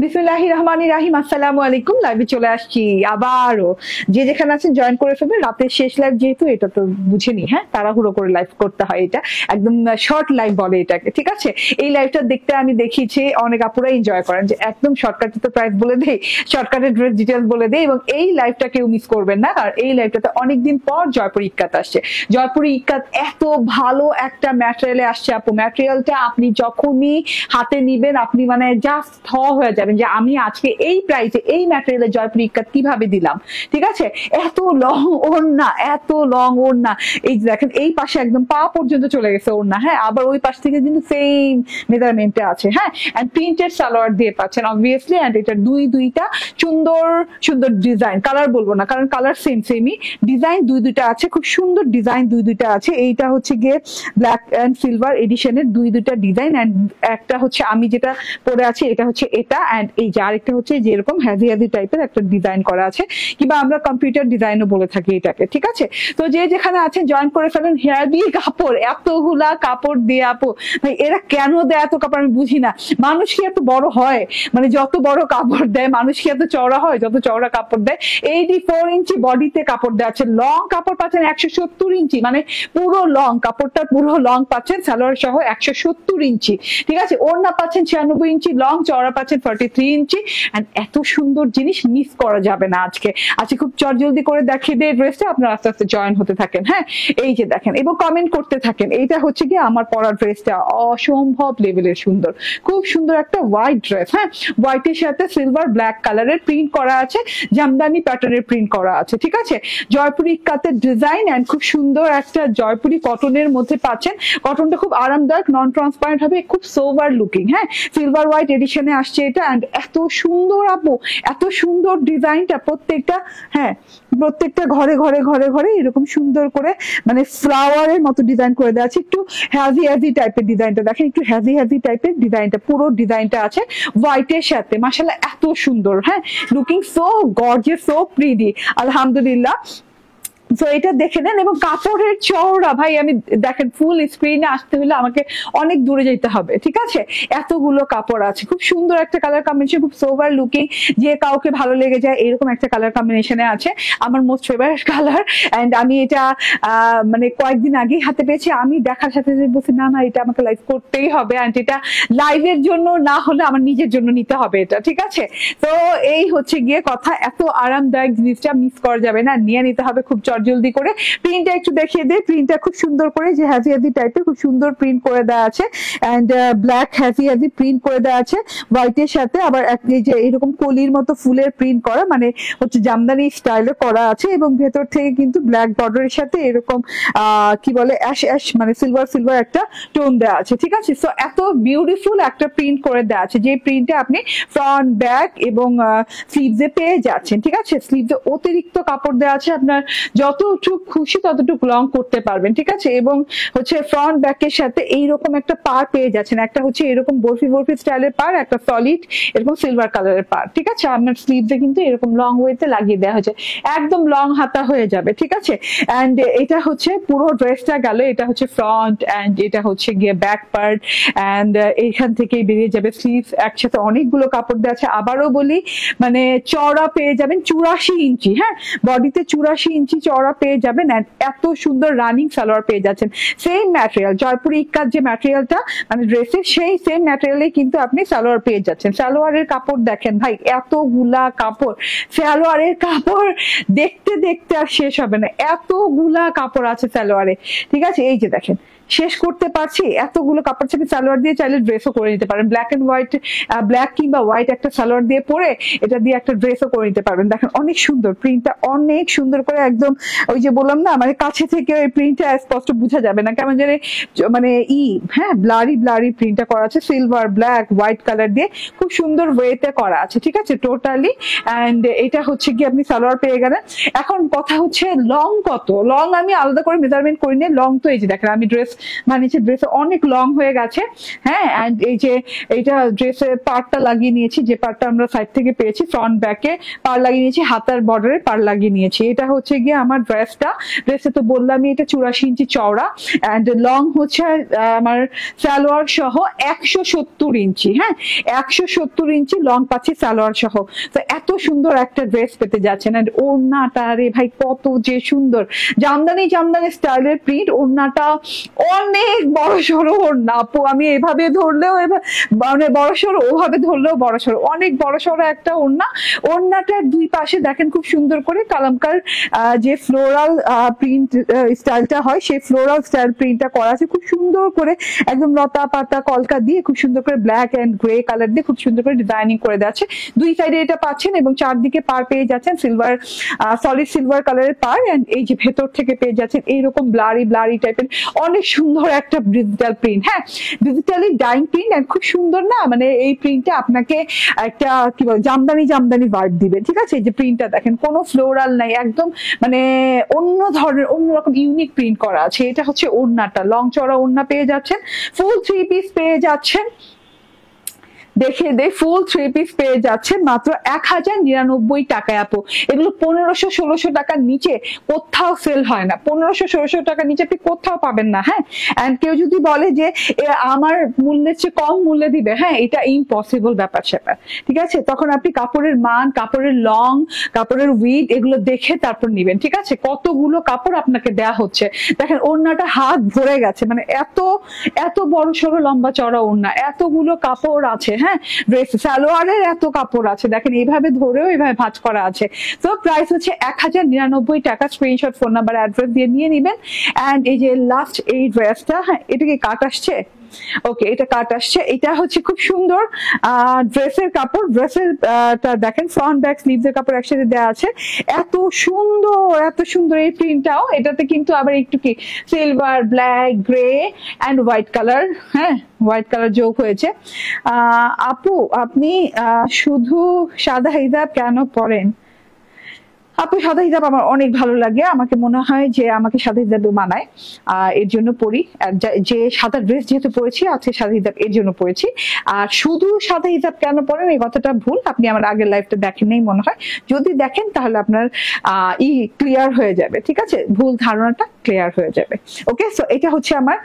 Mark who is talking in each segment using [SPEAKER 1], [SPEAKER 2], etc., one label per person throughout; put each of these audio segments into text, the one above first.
[SPEAKER 1] বিসমিল্লাহির রহমানির রহিম। আসসালামু আলাইকুম। লাইভে চলে আসছি আবারও। যে যেখানে আছেন জয়েন করে ফেলবেন। রাতের শেষ লাইভ যেহেতু, এটা তো বুঝেনি, হ্যাঁ, তাড়াহুড়ো করে লাইভ করতে হয়, এটা একদম শর্ট লাইভ বলে এটাকে, ঠিক আছে। এই লাইভটা দেখতে আমি দেখিয়েছি অনেক আপুরা এনজয় করেন, যে একদম শর্টকাটে তো প্রাইস বলে দেই, শর্টকাটে ড্রেস ডিটেলস বলে দেই, এবং এই লাইভটা কেউ মিস করবেন না। আর এই লাইভটাতে অনেকদিন পর জয়পুর ইক্কাত আসছে। জয়পুর ইক্কাত এত ভালো একটা ম্যাটেরিয়ালে আসছে আপু, ম্যাটেরিয়ালটা আপনি যখনই হাতে নিবেন আপনি মানে জাস্ট থ হয়ে যাবেন যে আমি আজকে এই প্রাইসে এই ম্যাটেরিয়ালে জয়পুর ইক্কাত কিভাবে দিলাম, ঠিক আছে। এত লং ওড়না, এত লং ওড়না, এই দেখেন এই পাশে একদম পা পর্যন্ত চলে গেছে ওড়না, হ্যাঁ, আবার ওই পাশ থেকে কিন্তু সেম মেজারমেন্টে আছে, হ্যাঁ, এন্ড প্রিন্টেড সালোয়ার দিয়ে পাচ্ছেন অবভিয়াসলি। এন্ড এটা দুইটা সুন্দর সুন্দর ডিজাইন, কালার বলবো না কারণ কালার সেমই, ডিজাইন দুইটা আছে, খুব সুন্দর ডিজাইন দুইটা আছে। এইটা হচ্ছে গিয়ে ব্ল্যাক এন্ড সিলভার এডিশনের দুইটা ডিজাইন, এন্ড একটা হচ্ছে আমি যেটা পরে আছি এটা হচ্ছে এটা, এন্ড এই যে আরেকটা হচ্ছে যেরকম হেভি টাইপের একটা ডিজাইন করা আছে, কিংবা আমরা কম্পিউটার ডিজাইনও বলে থাকি এটাকে, ঠিক আছে। তো যে যেখানে আছেন জয়েন করে ফেলেন। হেভি কাপড়, এতগুলা কাপড় দিয়ে আপু, ভাই এরা কেন দেয় এত কাপড় আমি বুঝি না। মানুষ কি এত বড় হয়? মানে যত বড় কাপড় দেয় মানুষ কি এত চওড়া হয়? যত চওড়া কাপড় দেয়। 84 ইঞ্চি বডিতে কাপড় দেওয়া আছে, লং কাপড় পাচ্ছেন 170 ইঞ্চি, মানে পুরো লং কাপড়টা পুরো লং পাচ্ছেন সালোয়ার সহ 170 ইঞ্চি, ঠিক আছে। ওড়না পাচ্ছেন 96 ইঞ্চি লং, চওড়া পাচ্ছেন 43 ইঞ্চি। এন্ড এত সুন্দর জিনিস মিস করা যাবে না আজকে খুব চটজলদি করে দেখিয়ে দিয়ে ড্রেসটা আপনারা আস্তে আস্তে জয়েন হতে থাকেন, হ্যাঁ। এই যে দেখেন এবং কমেন্ট করতে থাকেন। এইটা হচ্ছে কি আমার পরা ড্রেসটা অসম্ভব লেভেলের সুন্দর, খুব সুন্দর একটা হোয়াইট ড্রেস, হ্যাঁ, হোয়াইটের সাথে সিলভার ব্ল্যাক কালারের প্রিন্ট করা আছে, জামদানি প্যাটার্নের প্রিন্ট করা আছে, ঠিক আছে। জয়পুরি ইক্কাতের ডিজাইন এন্ড খুব সুন্দর একটা জয়পুরি কটনের মধ্যে পাচ্ছেন। কটনটা খুব আরামদায়ক, নন ট্রান্সপারেন্ট হবে, খুব সোভার লুকিং, হ্যাঁ, সিলভার হোয়াইট এডিশনে আসছে এটা। এন্ড এত সুন্দর আপু, এত সুন্দর ডিজাইনটা, প্রত্যেকটা, হ্যাঁ, প্রত্যেকটা ঘরে ঘরে ঘরে ঘরে এরকম সুন্দর করে মানে ফ্লাওয়ারের মতো ডিজাইন করে দেওয়া আছে। একটু হেভি টাইপের ডিজাইনটা দেখেন, একটু হেভি টাইপের ডিজাইনটা, পুরো ডিজাইনটা আছে হোয়াইটের সাথে, মাশাআল্লাহ এত সুন্দর, হ্যাঁ, looking so gorgeous, so pretty, আলহামদুলিল্লাহ। তো এটা দেখে নেন। এবং কাপড়ের চওড়া, ভাই আমি দেখেন ফুল স্ক্রিনে আসতে হলে আমাকে অনেক দূরে যেতে হবে, ঠিক আছে। এতগুলো কাপড় আছে, খুব সুন্দর একটা কালার কম্বিনেশন, খুব সোভার লুকিং, যে কাউকে ভালো লেগে যায় এরকম একটা কালার কম্বিনেশনে আছে। আমার মোস্ট ফেভারিট কালার, এন্ড আমি এটা মানে কয়েকদিন আগেই হাতে পেয়েছি। আমি দেখার সাথে বলছি না এটা আমাকে লাইভ করতেই হবে, এন্ড এটা লাইভের জন্য না হলে আমার নিজের জন্য নিতে হবে এটা, ঠিক আছে। তো এই হচ্ছে গিয়ে কথা, এত আরামদায়ক জিনিসটা মিস করা যাবে না, নিয়ে নিতে হবে খুব জলদি করে। প্রিন্টটা একটু দেখিয়ে দেয়, প্রিন্টটা খুব সুন্দর করে যে হেভি টাইপের খুব সুন্দর প্রিন্ট করে দেওয়া আছে, এন্ড ব্ল্যাক হেভি প্রিন্ট করে দেওয়া আছে হোয়াইটের সাথে। আবার এই যে এরকম কলির মতো ফুলের প্রিন্ট করা, মানে হচ্ছে জামদানি স্টাইলে করা আছে, এবং ভেতর থেকে কিন্তু ব্ল্যাক বর্ডারের সাথে এরকম কি বলে অ্যাশ মানে সিলভার একটা টোন দেওয়া আছে, ঠিক আছে। সো এত বিউটিফুল একটা প্রিন্ট করে দেওয়া আছে, যে প্রিন্টে আপনি ফ্রন্ট ব্যাক এবং স্লিভসে পেয়ে যাচ্ছেন, ঠিক আছে। স্লিভসে অতিরিক্ত কাপড় দেওয়া আছে, আপনার যতটুকু খুশি ততটুকু লং করতে পারবেন, ঠিক আছে। এবং হচ্ছে ফ্রন্ট ব্যাকের সাথে এইরকম একটা পার পেয়ে যাচ্ছেন, একটা হচ্ছে এরকম বরফি স্টাইলের পার, একটা সলিড এরকম সিলভার কালারের পার, ঠিক আছে। আপনার স্লিভসে কিন্তু এরকম লং ওয়েতে লাগিয়ে দেওয়া হয়েছে, একদম লং হাতা হয়ে যাবে, ঠিক আছে। এন্ড এটা হচ্ছে পুরো ড্রেসটা গেল, এটা হচ্ছে ফ্রন্ট, এন্ড এটা হচ্ছে গিয়ে ব্যাক পার্ট, এন্ড এইখান থেকেই বেরিয়ে যাবে স্লিভ, একসাথে অনেকগুলো কাপড় দেওয়া আছে। আবারও বলি, মানে চওড়া পেয়ে যাবেন 84 ইঞ্চি, হ্যাঁ, বডিতে 84 ইঞ্চি চওড়া পেয়ে যাবেন। এত সুন্দর রানিং সালোয়ার পেয়ে যাচ্ছেন, সেম ম্যাটেরিয়াল জয়পুরি ইক্কাত যে ম্যাটেরিয়ালটা মানে ড্রেসের, সেই সেম ম্যাটেরিয়ালে কিন্তু আপনি সালোয়ার পেয়ে যাচ্ছেন। সালোয়ারের কাপড় দেখেন ভাই, এতগুলা কাপড়, সালোয়ারের কাপড় দেখতে দেখতে আর শেষ হবে না, এতগুলা কাপড় আছে সালোয়ারে, ঠিক আছে। এই যে দেখেন, শেষ করতে পারছি, এতগুলো কাপড় থেকে সালোয়ার দিয়ে চাইলে ড্রেসও করে নিতে পারেন, ব্ল্যাক এন্ড হোয়াইট, ব্ল্যাক কিংবা হোয়াইট একটা সালোয়ার দিয়ে পরে এটা দিয়ে একটা ড্রেসও করে নিতে পারবেন। দেখেন অনেক সুন্দর প্রিন্টটা, অনেক সুন্দর করে, একদম ওই যে বললাম না, মানে কাছে থেকে ওই প্রিন্টটা স্পষ্ট বোঝা যাবে না, কেমন জানি মানে হ্যাঁ, ব্লারি প্রিন্টটা করা আছে, সিলভার ব্ল্যাক হোয়াইট কালার দিয়ে খুব সুন্দর ওয়েতে করা আছে, ঠিক আছে, টোটালি। এন্ড এটা হচ্ছে কি আপনি সালোয়ার পেয়ে গেলেন। এখন কথা হচ্ছে লং কত, লং আমি আলাদা করে মেজারমেন্ট করি নি, লং তো এই যে দেখেন আমি ড্রেস বানিয়েছে, ড্রেসে অনেক লং হয়ে গেছে। হ্যাঁ, এন্ড এই যে এইটা ড্রেসের পার্টটা লাগিয়ে নিয়েছি, যে পার্টটা আমরা সাইড থেকে পেয়েছি, ফ্রন্ট ব্যাকে পার লাগিয়ে নিয়েছি, হাতার বর্ডারে পার লাগিয়ে নিয়েছি। এটা হচ্ছে গিয়ে আমার ড্রেসটা। ড্রেসে তো বললামই এটা 84 ইঞ্চি চওড়া, এন্ড লং হচ্ছে আমার সালোয়ার সহ 170 ইঞ্চি। হ্যাঁ, 170 ইঞ্চি লং পাচ্ছি সালোয়ার সহ। তো এত সুন্দর একটা ড্রেস পেতে যাচ্ছেন। এন্ড ওড়নাটা রে ভাই কত যে সুন্দর, জামদানি জামদানি স্টাইলের প্রিন্ট। ওড়নাটা অনেক বড় সড়ো ওড়না আপু, আমি এভাবে ধরলেও মানে বড় সড়ো, ওভাবে ধরলেও বড় সড়ো, অনেক বড় সড়ো একটা ওড়না। ওড়নাটার দুই পাশে দেখেন খুব সুন্দর করে কালামকার যে ফ্লোরাল প্রিন্ট স্টাইলটা হয়, সেই ফ্লোরাল স্টাইল প্রিন্টটা করা আছে খুব সুন্দর করে, একদম লতা পাতা কলকা দিয়ে খুব সুন্দর করে ব্ল্যাক এন্ড গ্রে কালার দিয়ে খুব সুন্দর করে ডিজাইনিং করে যাচ্ছে। দুই সাইডে এটা পাচ্ছেন এবং চারদিকে পার পেয়ে যাচ্ছেন সিলভার, সলিড সিলভার কালারের পার। এন্ড এই যে ভেতর থেকে পেয়ে যাচ্ছেন এইরকম ব্লারি ব্লারি টাইপের অনেক সুন্দর একটা ডিজিটাল প্রিন্ট। হ্যাঁ, ডিজিটালি ডাইং প্রিন্ট, এন্ড খুব সুন্দর না, মানে এই প্রিন্টটা আপনাকে একটা কি বল জামদানি জামদানি ভাইব দিবে। ঠিক আছে, এই যে প্রিন্টটা দেখেন কোনো ফ্লোরাল নাই, একদম মানে অন্য ধরনের অন্যরকম ইউনিক প্রিন্ট করা আছে। এটা হচ্ছে ওড়নাটা, লং চড়া ওড়না পেয়ে যাচ্ছেন, ফুল 3 পিস পেয়ে যাচ্ছেন। দেখে দে ফুল 3 পিস পেয়ে যাচ্ছে মাত্র 1099 টাকায় আপু। এগুলো 1500-1600 টাকার নিচে কোথাও সেল হয় না, 1500-1600 টাকার নিচে আপনি কোথাও পাবেন না। হ্যাঁ, এন্ড কেউ যদি বলে যে আমার মূল্যের চেয়ে কম মূল্যে দিবে, হ্যাঁ এটা ইম্পসিবল ব্যাপার স্যাপার। ঠিক আছে, তখন আপনি কাপড়ের মান, কাপড়ের লং, কাপড়ের উইড এগুলো দেখে তারপর নিবেন। ঠিক আছে, কতগুলো কাপড় আপনাকে দেয়া হচ্ছে, দেখেন ওড়নাটা হাত ভরে গেছে, মানে এত এত বড় সড়ো লম্বা চড়া ওড়না, এতগুলো কাপড় আছে। হ্যাঁ, ড্রেস সালোয়ারের এত কাপড় আছে, দেখেন এইভাবে ধরেও এইভাবে ভাঁজ করা আছে। তো প্রাইস হচ্ছে 1099 টাকা। স্ক্রিনশট, ফোন নাম্বার, অ্যাড্রেস দিয়ে নিয়ে নিবেন। এন্ড এই যে লাস্ট এই ড্রেসটা, হ্যাঁ এটা কি কাট আসছে? ওকে, এটা কাট আসছে। এটা হচ্ছে খুব সুন্দর ড্রেসের কাপড়। ড্রেসের দেখেন ফ্রন্ট ব্যাক স্লিভস এর কাপড় একসাথে দেওয়া আছে, এত সুন্দর এত সুন্দর এই প্রিন্টটাও। এটাতে কিন্তু আবার একটু কি silver, black, grey and white colour, হ্যাঁ হোয়াইট কালার যোগ হয়েছে। আপু আপনি শুধু সাদা হিজাব কেন পরেন? আপু সাদা হিজাব আমার অনেক ভালো লাগে, আমাকে মনে হয় যে আমাকে সাদা হিজাব মানায়, এর জন্য পরি। যে সাদা ড্রেস যেহেতু পরেছি, আজকে সাদা হিজাব এর জন্য পরেছি। আর শুধু সাদা হিজাব কেন পরেন এই কথাটা ভুল, আপনি আমার আগের লাইফটা দেখেন নেই মনে হয়, যদি দেখেন তাহলে আপনার ক্লিয়ার হয়ে যাবে। ঠিক আছে, ভুল ধারণাটা ক্লিয়ার হয়ে যাবে। ওকে, সো এটা হচ্ছে আমার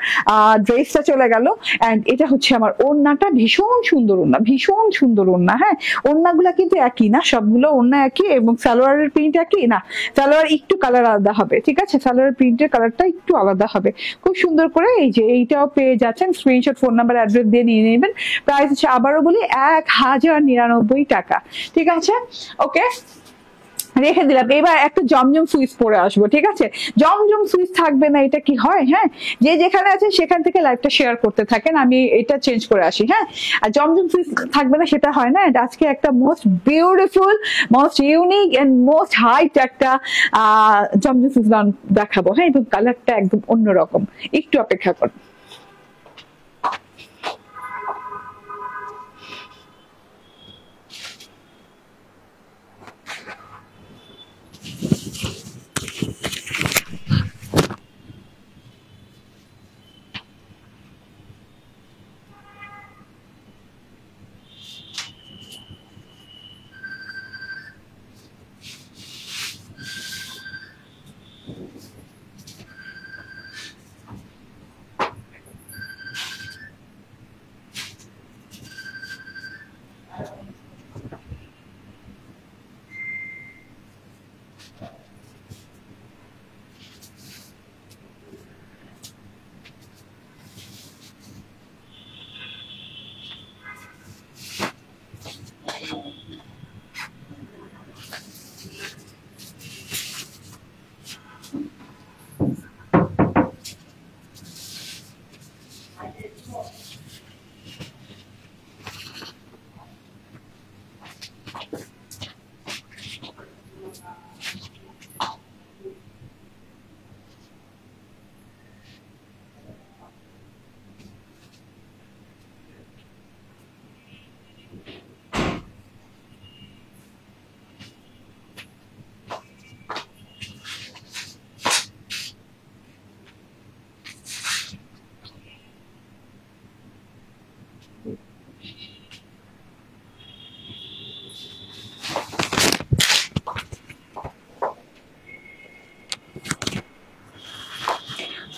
[SPEAKER 1] ড্রেসটা চলে গেল। এন্ড এটা হচ্ছে আমার ওড়নাটা, ভীষণ সুন্দর ওড়না, ভীষণ সুন্দর ওড়না। হ্যাঁ, ওড়নাগুলা কিন্তু একই না, সবগুলো ওড়না একই, এবং সালোয়ারের প্রিন্ট একই না, সালোয়ার একটু কালার আলাদা হবে। ঠিক আছে, সালোয়ার প্রিন্টের কালারটা একটু আলাদা হবে। খুব সুন্দর করে এই যে এইটাও পেয়ে যাচ্ছেন। স্ক্রিনশট, ফোন নাম্বার, অ্যাড্রেস দিয়ে নিয়ে নেবেন। প্রাইস হচ্ছে আবারও বলি 1099 টাকা। ঠিক আছে, ওকে রেখে দিলাম। এবার একটা জমজম সুইচ পরে আসবো। ঠিক আছে, জমজম সুইচ থাকবে না এটা কি হয়? হ্যাঁ, যে যেখানে আছেন সেখান থেকে লাইভটা শেয়ার করতে থাকেন, আমি এটা চেঞ্জ করে আসি। হ্যাঁ, আর জমজম সুইচ থাকবে না সেটা হয় না। আজকে একটা most beautiful, most unique and most হাইট একটা জমজম সুইচ দেখাবো। হ্যাঁ, এবং কালারটা একদম অন্যরকম, একটু অপেক্ষা করুন।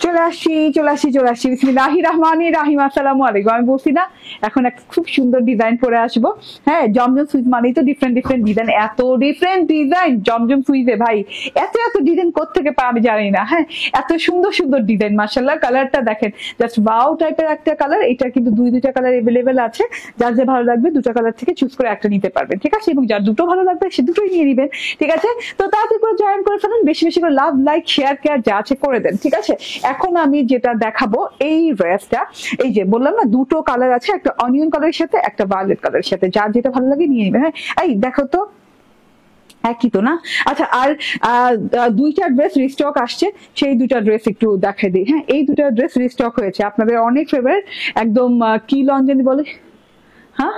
[SPEAKER 1] চলে আসি বিসমিল্লাহির রহমানির রহিম। আসসালামু আলাইকুম। আমি বলছি না এখন একটা খুব সুন্দর ডিজাইন পরে আসবো। হ্যাঁ, জমজম সুইচ মানেই তো ডিফারেন্ট ডিজাইন, এত ডিফারেন্ট ডিজাইন জমজম সুইচে ভাই, এত ডিজাইন কোত্থেকে পাওয়া আমি জানি না। হ্যাঁ, এত সুন্দর ডিজাইন, মাশাআল্লাহ। কালারটা দেখেন, জাস্ট ওয়াও টাইপের একটা কালার। এটা কিন্তু দুইটা কালার এভেলেবেল আছে, যার যে ভালো লাগবে দুটো কালার থেকে চুজ করে একটা নিতে পারবেন, ঠিক আছে? এবং যার দুটো ভালো লাগবে সে দুটোই নিয়ে নিবেন, ঠিক আছে? তো তাড়াতাড়ি করে জয়েন করে ফেলুন, বেশি করে লাভ, লাইক, শেয়ার যা আছে করে দেন, ঠিক আছে? এখন আমি যেটা দেখাবো এই ড্রেসটা, এই যে বললাম না দুটো কালার আছে, একটা অনিয়ন কালারের সাথে একটা ভায়োলেট কালারের সাথে, যার যেটা ভালো লাগে নিয়ে নেবেন। হ্যাঁ, এই দেখো তো একই তো না? আচ্ছা, আর দুইটা ড্রেস রিস্টক আসছে, সেই দুইটা ড্রেস একটু দেখাই দিই। হ্যাঁ, এই দুটা ড্রেস রিস্টক হয়েছে, আপনাদের অনেক ফেভারিট, একদম কি লঞ্জনি বলে, হ্যাঁ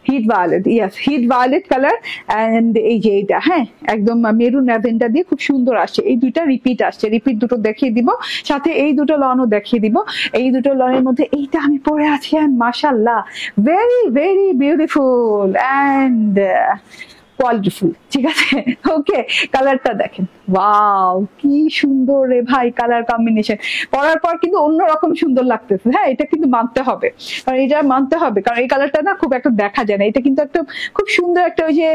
[SPEAKER 1] hit violet, yes hit violet colour. And এই যে এইটা, হ্যাঁ একদম মেরুন ল্যাভেন্ডার দিয়ে খুব সুন্দর আসছে। এই দুইটা রিপিট আসছে, রিপিট দুটো দেখিয়ে দিব, সাথে এই দুটো লনও দেখিয়ে দিব। এই দুটো লনের মধ্যে এইটা আমি পরে আছি, এন্ড মাশাআল্লাহ ভেরি বিউটিফুল এন্ড কোয়ালিটিফুল, ঠিক আছে? ওকে, কালারটা দেখেন, ওয়াও কি সুন্দর রে ভাই, কালার কম্বিনেশন পরার পর কিন্তু অন্যরকম সুন্দর লাগতেছে। হ্যাঁ, এটা কিন্তু মানতে হবে, কারণ এটা মানতে হবে, কারণ এই কালারটা না খুব একটা দেখা যায় না। এটা কিন্তু একটা খুব সুন্দর একটা, ওই যে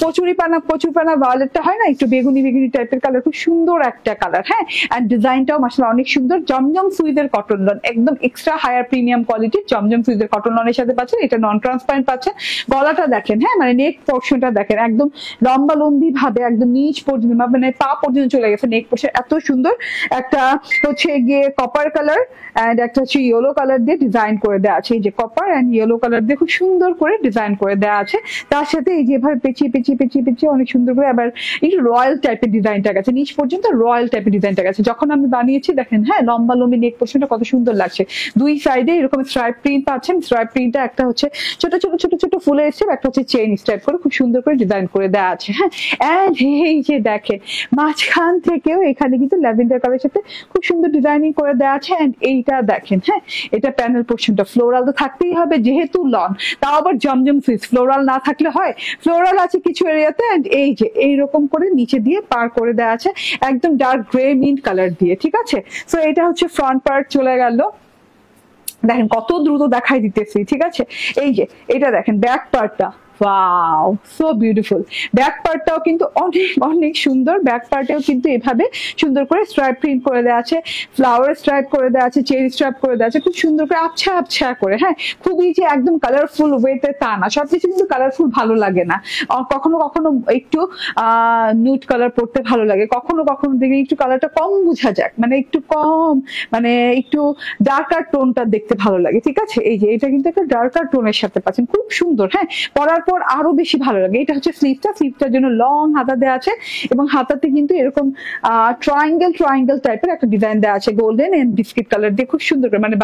[SPEAKER 1] কচুরিপানা ভায়োলেটটা হয় না, একটু বেগুনি টাইপের কালার, খুব সুন্দর একটা কালার। হ্যাঁ, এন্ড ডিজাইনটাও মাশাআল্লাহ অনেক সুন্দর। জমজম সুইজের কটন লন, একদম এক্সট্রা হায়ার প্রিমিয়াম কোয়ালিটির জমজম সুইজের কটন লনের সাথে পাচ্ছেন। এটা নন ট্রান্সপারেন্ট পাচ্ছেন। গলাটা দেখেন, হ্যাঁ মানে নেক পোর্শনটা দেখেন, একদম লম্বি ভাবে একদম নিচ পর্যন্ত, মানে পা পর্যন্ত চলে গেছে নেক পোর্শন, এত সুন্দর। একটা হচ্ছে গিয়ে কপার কালার এন্ড একটা হচ্ছে ইয়েলো কালার দিয়ে ডিজাইন করে দেওয়া আছে। এই যে কপার এন্ড ইয়েলো কালার দিয়ে খুব সুন্দর করে ডিজাইন করে দেওয়া আছে। তার সাথে এই যেভাবে পেঁচিয়ে অনেক সুন্দর করে আবার একটু রয়্যাল টাইপের ডিজাইনটা গেছে, নিচ পর্যন্ত রয়্যাল টাইপের ডিজাইনটা গেছে। যখন আমি বানিয়েছি দেখেন, হ্যাঁ লম্বি নেক পোর্শনটা কত সুন্দর লাগছে। দুই সাইডে এরকম স্ট্রাইপ প্রিন্ট পাচ্ছেন। স্ট্রাইপ প্রিন্টটা একটা হচ্ছে ছোট ফুলের স্টেপ, একটা হচ্ছে চেইন স্টাইপ করে খুব সুন্দর করে ডিজাইন করে দেওয়া আছে। হ্যাঁ, এন্ড এই যে দেখেন মাঝখান থেকেও এখানে কিন্তু ল্যাভেন্ডার কালারের সাথে খুব সুন্দর ডিজাইনিং করে দেওয়া আছে। এন্ড এইটা দেখেন, হ্যাঁ এটা প্যানেল পোর্শনটা ফ্লোরাল তো থাকতেই হবে, যেহেতু লন, তাও আবার জমজম সুইচ, ফ্লোরাল না থাকলে হয়? ফ্লোরাল আছে কিছু এরিয়াতে। এন্ড এই যে এইরকম করে নিচে দিয়ে পার করে দেওয়া আছে একদম ডার্ক গ্রে মিন্ট কালার দিয়ে, ঠিক আছে? সো এটা হচ্ছে ফ্রন্ট পার্ট চলে গেল। দেখেন কত দ্রুত দেখাই দিতেছি, ঠিক আছে? এই যে এটা দেখেন ব্যাক পার্টটা, ওয়াও সো বিউটিফুল। ব্যাক পার্টটাও কিন্তু অনেক সুন্দর। ব্যাক পার্টেও কিন্তু এভাবে সুন্দর করে স্ট্রাইপ প্রিন্ট করে দেওয়া আছে, ফ্লাওয়ার স্ট্রাইপ করে দেওয়া আছে, চেরি স্ট্রাইপ করে দেওয়া আছে, খুব সুন্দর করে আবছা করে। হ্যাঁ, খুবই যে একদম কালারফুল ওয়েতে তা না, সবকিছু কিন্তু কালারফুল ভালো লাগে না। কখনো একটু নিউড কালার পড়তে ভালো লাগে, কখনো দেখি একটু কালারটা কম বোঝা যাক, মানে একটু কম, মানে একটু ডার্কার টোনটা দেখতে ভালো লাগে, ঠিক আছে? এই যে এটা কিন্তু একটা ডার্কার টোনের সাথে পাচ্ছেন, খুব সুন্দর। হ্যাঁ, পরার পর আরো বেশি ভালো লাগে। এটা হচ্ছে স্লিভটার জন্য লং হাতা দেওয়া আছে, এবং হাতাতে কিন্তু এরকম ট্রায়াঙ্গেল টাইপের একটা ডিজাইন দেওয়া আছে, গোল্ডেন এন্ড বিস্কিট কালার দিয়ে খুব সুন্দর করে, মানে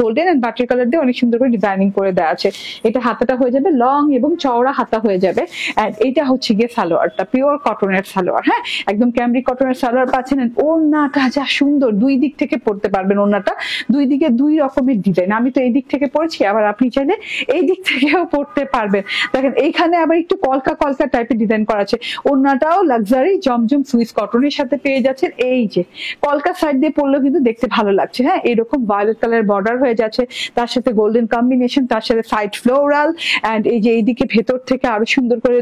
[SPEAKER 1] গোল্ডেন এন্ড বাটারি কালার দিয়ে অনেক সুন্দর করে ডিজাইনিং করে দেওয়া আছে। এটা হাতাটা হয়ে যাবে লং এবং চওড়া হাতা হয়ে যাবে। এন্ড এটা হচ্ছে গিয়ে সালোয়ারটা, পিওর কটনের সালোয়ার। হ্যাঁ, একদম ক্যামব্রিক কটনের সালোয়ার পাচ্ছেন। ওড়নাটা যা সুন্দর, দুই দিক থেকে পড়তে পারবেন। ওড়নাটা দুই দিকে দুই রকমের ডিজাইন, আমি তো এই দিক থেকে পড়ছি, আবার আপনি চাইলে এই দিক থেকেও পড়তে পারবেন। দেখেন এইখানে আবার একটু কলকা টাইপের ডিজাইন করা আছে। ওড়নাটাও লাক্সারি জমজম সুইস কটনের সাথে পেয়ে যাচ্ছেন। এই যে কলকা সাইড দিয়ে পরলেও কিন্তু দেখতে ভালো লাগছে। হ্যাঁ, এরকম ভায়োলেট কালার বর্ডার হয়ে যাচ্ছে, তার সাথে গোল্ডেন কম্বিনেশন, তার সাথে সাইড ফ্লোরাল। এন্ড এই যে এইদিকে ভেতর থেকে আরো সুন্দর করে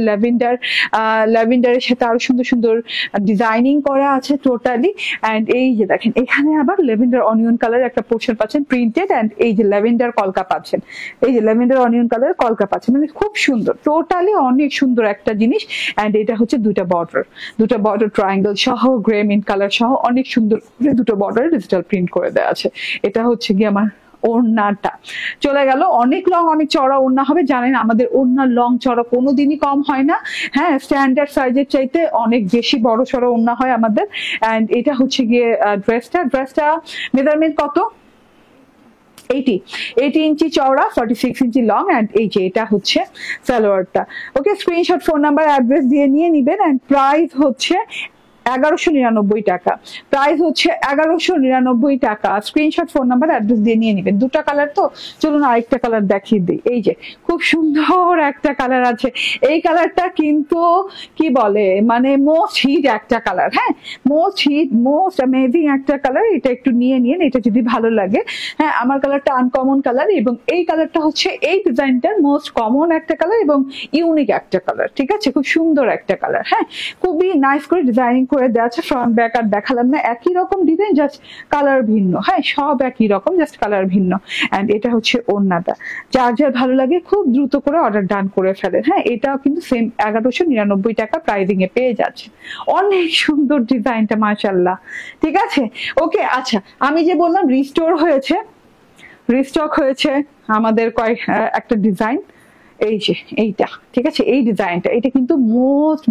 [SPEAKER 1] ল্যাভেন্ডারের সাথে আরো সুন্দর ডিজাইনিং করা আছে টোটালি। এন্ড এই যে দেখেন এখানে আবার ল্যাভেন্ডার অনিয়ন কালার একটা পোর্শন পাচ্ছেন প্রিন্টেড। এন্ড এই যে ল্যাভেন্ডার কলকা পাচ্ছেন, এই যে ল্যাভেন্ডার অনিয়ন কালার কলকা পাচ্ছেন, মানে খুব সুন্দর, টোটালি অনেক সুন্দর একটা জিনিস। এন্ড এটা হচ্ছে দুটা বর্ডার ট্রায়াঙ্গেল সহ, গ্রে মিন্ট কালার সহ অনেক সুন্দর করে দুটো বর্ডার ডিজিটাল প্রিন্ট করে দেওয়া আছে। এটা হচ্ছে কি আমার ওড়নাটা চলে গেল। অনেক লং অনেক চড়া ওড়না হবে, জানেন আমাদের ওড়নার লং চড়া কোনোদিনই কম হয় না। হ্যাঁ, স্ট্যান্ডার্ড সাইজের চাইতে অনেক বেশি বড় সড়ো ওড়না হয় আমাদের। এন্ড এটা হচ্ছে গিয়ে ড্রেসটা মেজারমেন্ট কত? 80 ইঞ্চি চওড়া, 46 ইঞ্চি লং। এন্ড এই যে এটা হচ্ছে সালোয়ারটা। ওকে, স্ক্রিনশট, ফোন নাম্বার, অ্যাড্রেস দিয়ে নিয়ে নিবেন। এন্ড প্রাইস হচ্ছে 1199 টাকা, প্রাইস হচ্ছে 1199 টাকা। স্ক্রিনশট, ফোন নাম্বার, অ্যাড্রেস দিয়ে নিয়ে নেবেন। দুটা কালার তো, চলুন আরেকটা কালার দেখিয়ে দিই। এই যে খুব সুন্দর একটা কালার আছে, এই কালারটা কিন্তু কি বলে মানে মোস্ট হিট একটা কালার, হ্যাঁ মোস্ট হিট, মোস্ট অ্যামেজিং একটা কালার। এটা একটু নিয়ে নিন, এটা যদি ভালো লাগে। হ্যাঁ আমার কালারটা আনকমন কালার, এবং এই কালারটা হচ্ছে এই ডিজাইনটার মোস্ট কমন একটা কালার এবং ইউনিক একটা কালার, ঠিক আছে? খুব সুন্দর একটা কালার, হ্যাঁ খুবই নাইস করে ডিজাইনিং করে দেওয়া আছে। ফ্রন্ট ব্যাক আর দেখালাম না, একই রকম ডিজাইন, জাস্ট কালার ভিন্ন, হ্যাঁ সব একই রকম, জাস্ট কালার ভিন্ন। অ্যান্ড এটা হচ্ছে ওড়নাটা। যার যার ভালো লাগে খুব দ্রুত করে অর্ডার ডান করে ফেলেন। হ্যাঁ এটাও কিন্তু সেম 1199 টাকা প্রাইজিং এ পেয়ে যাচ্ছে। অনেক সুন্দর ডিজাইনটা, মাশাআল্লাহ, ঠিক আছে? ওকে, আচ্ছা আমি যে বললাম রিস্টোর হয়েছে, রিস্টক হয়েছে আমাদের একটা ডিজাইন, এই যে এইটা, ঠিক আছে? এই ডিজাইনটা, এটা কিন্তু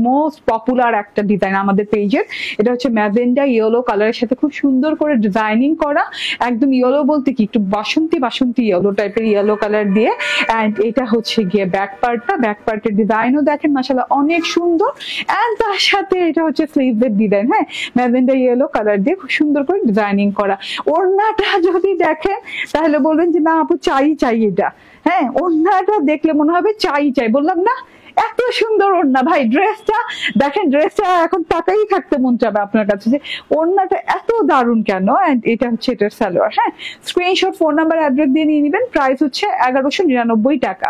[SPEAKER 1] মোস্ট পপুলার একটা ডিজাইন আমাদের পেজের। এটা হচ্ছে ম্যাজেন্ডা ইয়েলো কালারের সাথে খুব সুন্দর করে ডিজাইনিং করা, একদম ইয়েলো বলতে কি একটু বাসন্তী ইয়েলো টাইপের ইয়েলো কালার দিয়ে। অ্যান্ড এটা হচ্ছে গিয়ে ব্যাক পার্টটা, ব্যাক পার্টের ডিজাইনও দেখেন মাশাআল্লাহ অনেক সুন্দর। অ্যান্ড তার সাথে এটা হচ্ছে স্লিভসের ডিজাইন, হ্যাঁ ম্যাজেন্ডা ইয়েলো কালার দিয়ে খুব সুন্দর করে ডিজাইনিং করা। ওড়নাটা যদি দেখেন তাহলে বলবেন যে না আপু চাই এটা, হ্যাঁ ওড়নাটা দেখলে মনে হবে চাই, বললাম না এত সুন্দর ওড়না। ভাই ড্রেসটা দেখেন, ড্রেসটা এখন তাকাই থাকতে মন চাবে আপনার কাছে যে ওড়নাটা এত দারুণ কেন। এন্ড এটা হচ্ছে এটার সালোয়ার, হ্যাঁ স্ক্রিনশট, ফোন নাম্বার, অ্যাড্রেস দিয়ে নিয়ে নেবেন। প্রাইস হচ্ছে 1199 টাকা।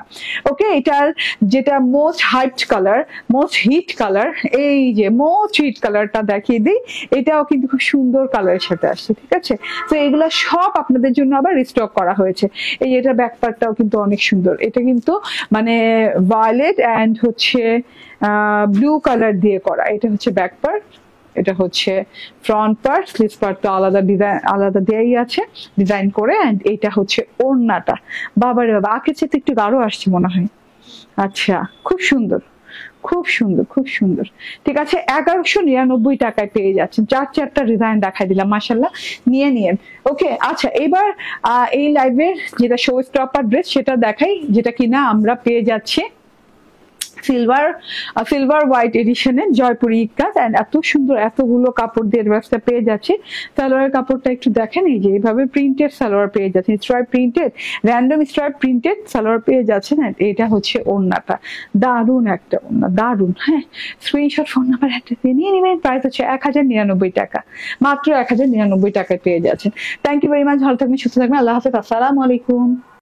[SPEAKER 1] ওকে, এটার যেটা most hyped colour, most hit colour, এই যে মোস্ট হিট কালারটা দেখিয়ে দিই, এটাও কিন্তু খুব সুন্দর কালারের সাথে আসছে, ঠিক আছে? তো এগুলা সব আপনাদের জন্য আবার রিস্টক করা হয়েছে। এই এটা ব্যাক পার্টটাও কিন্তু অনেক সুন্দর, এটা কিন্তু মানে ভায়োলেট অ্যান্ড হচ্ছে ব্লু কালার দিয়ে করা। এটা হচ্ছে ব্যাক পার্ট, এটা হচ্ছে ফ্রন্ট পার্ট, স্লিভস পার্ট তো আলাদা ডিজাইন, আলাদা দেয়াই আছে ডিজাইন করে। এন্ড এটা হচ্ছে ওড়নাটা, বাবারে বাবা আগের চেয়ে একটু গাঢ় আসছে মনে হয়। আচ্ছা খুব সুন্দর, খুব সুন্দর, ঠিক আছে? 1199 টাকায় পেয়ে যাচ্ছেন। চারটা ডিজাইন দেখাই দিলাম, মাশাআল্লাহ নিয়ে নিয়েন। ওকে, আচ্ছা এবার এই লাইভের যেটা শো স্টপার ড্রেস সেটা দেখাই, যেটা কিনা আমরা পেয়ে যাচ্ছি সিলভার হোয়াইট এডিশনের জয়পুরি ইক্কাত। এন্ড এত সুন্দর এতগুলো কাপড় দিয়ে ড্রেসটা পেয়ে যাচ্ছে। সালোয়ারের কাপড়টা একটু দেখেন, এই যে এইভাবে প্রিন্টেড সালোয়ার পেয়ে যাচ্ছেন, stripe printed, random stripe printed salwar পেয়ে যাচ্ছেন। এটা হচ্ছে ওড়নাটা, দারুণ একটা ওড়না, দারুণ। হ্যাঁ স্ক্রিনশট, ফোন নাম্বার, অ্যাড্রেস দিয়ে নিয়ে নেবেন। প্রাইস হচ্ছে 1099 টাকা, মাত্র 1099 টাকায় পেয়ে যাচ্ছেন। থ্যাংক ইউ ভেরি মাচ, ভালো থাকবেন, সুস্থ থাকবেন, আল্লাহ হাফেজ, আসসালামু আলাইকুম।